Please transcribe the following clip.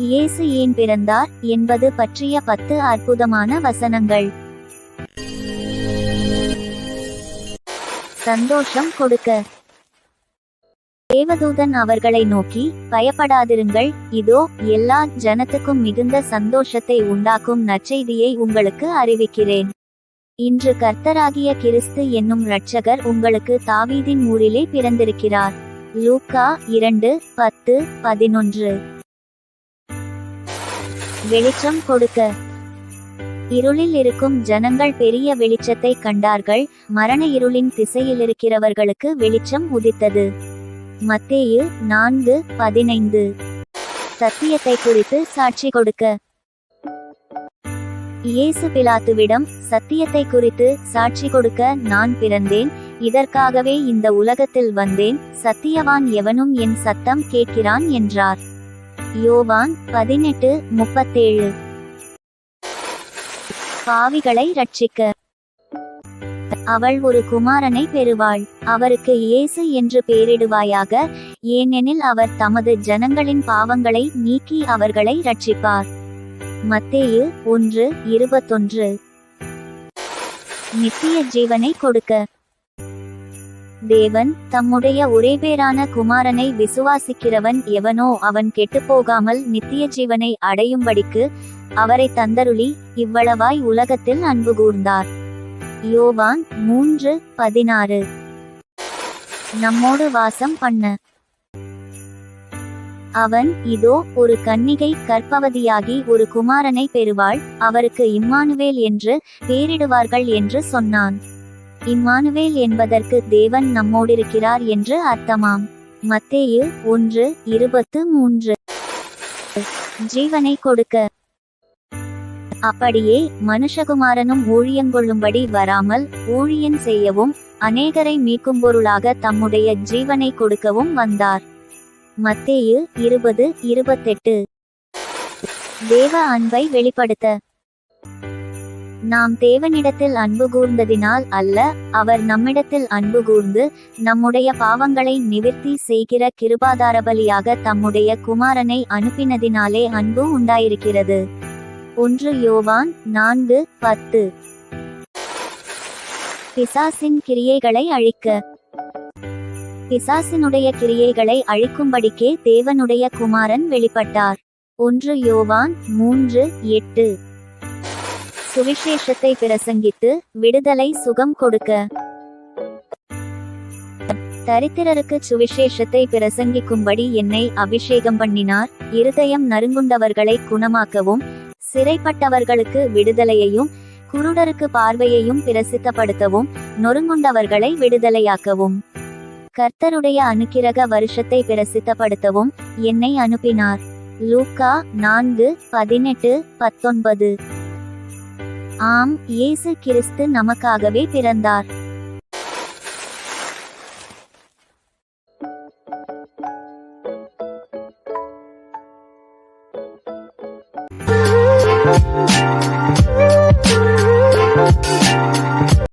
இயேசு ஏன் பிறந்தார் என்பது பற்றிய 10 அற்புதமான வசனங்கள். சந்தோஷம் கொடுக்க. தேவதூதன் அவர்களை நோக்கி, பயப்படாதிருங்கள், இதோ எல்லா ஜனத்துக்கும் மிகுந்த சந்தோஷத்தை உண்டாக்கும் நற்செய்தியை உங்களுக்கு அறிவிக்கிறேன். இன்று கர்த்தராகிய கிறிஸ்து என்னும் இரட்சகர் உங்களுக்கு தாவீதின் ஊரிலே பிறந்திருக்கிறார். லூக்கா 2:10-11. வெளிச்சம் கொடுக்க. இருளில் இருக்கும் ஜனங்கள் பெரிய வெளிச்சத்தை கண்டார்கள். மரண இருளின் திசையிலிருக்கிறவர்களுக்கு வெளிச்சம் உதித்தது. மத்தேயு 4:15. சத்தியத்தை குறித்து சாட்சி கொடுக்க. இயேசு பிலாத்துவிடம், சத்தியத்தை குறித்து சாட்சி கொடுக்க நான் பிறந்தேன், இதற்காகவே இந்த உலகத்தில் வந்தேன், சத்தியவான் எவனும் என் சத்தம் கேட்கிறான் என்றார். யோவான் 18:37. பாவிகளை ரட்சிக்க. அவள் ஒரு குமாரனை பெறுவாள். அவருக்கு இயேசு என்று பெயரிடுவாயாக, ஏனெனில் அவர் தமது ஜனங்களின் பாவங்களை நீக்கி அவர்களை ரட்சிப்பார். மத்தேயு 1:21. நித்திய ஜீவனை கொடுக்க. தேவன் தம்முடைய ஒரேபேறான குமாரனை விசுவாசிக்கிறவன் எவனோ அவன் கெட்டுப்போகாமல் நித்திய ஜீவனை அடையும்படிக்கு அவரை தந்தருளி இவ்வளவாய் உலகத்தில் அன்பு கூர்ந்தார். யோவான் 3:16. நம்மோடு வாசம் பண்ண. அவன், இதோ ஒரு கன்னிகை கர்ப்பவதியாகி ஒரு குமாரனை பெறுவாள், அவருக்கு இம்மானுவேல் என்று பெயரிடுவார்கள் என்று சொன்னான். இம்மானுவேல் என்பதற்கு தேவன் நம்மோடிருக்கிறார் என்று அர்த்தமாம். மத்தேயு 1:23. ஜீவனை கொடுக்க. அப்படியே மனுஷகுமாரனும் ஊழியங்கொள்ளும்படி வராமல் ஊழியம் செய்யவும் அநேகரை மீட்கும் பொருளாக தம்முடைய ஜீவனை கொடுக்கவும் வந்தார். மத்தேயு 20:28. தேவ அன்பை வெளிப்படுத்த. நாம் தேவனிடத்தில் அன்பு கூர்ந்ததினால் அல்ல, அவர் நம்மிடத்தில் அன்பு கூர்ந்து நம்முடைய பாவங்களை நிவிர்த்தி செய்கிற கிருபாதாரபலியாக தம்முடைய குமாரனை அனுப்பினதினாலே அன்பு உண்டாயிருக்கிறது. 1 யோவான் 4:10. பிசாசின் கிரியைகளை அழிக்க. பிசாசினுடைய கிரியைகளை அழிக்கும்படிக்கே தேவனுடைய குமாரன் வெளிப்பட்டார். 1 யோவான் 3:8. சுவிசேஷத்தை பிரசங்கித்து விடுதலை சுகம் கொடுக்க. தரித்திரருக்கு சுவிசேஷத்தை பிரசங்கிக்கும்படி என்னை அபிஷேகம் பண்ணினார், இருதயம் நறுங்குண்டவர்களை குணமாக்கவும் சிறைப்பட்டவர்களுக்கு விடுதலையையும் குருடருக்கு பார்வையையும் பிரசித்தப்படுத்தவும் நொறுங்குண்டவர்களை விடுதலையாக்கவும் கர்த்தருடைய அனுக்கிரக வருஷத்தை பிரசித்தப்படுத்தவும் என்னை அனுப்பினார். லூக்கா 4:18-19. ஆம், இயேசு கிறிஸ்து நமக்காகவே பிறந்தார்.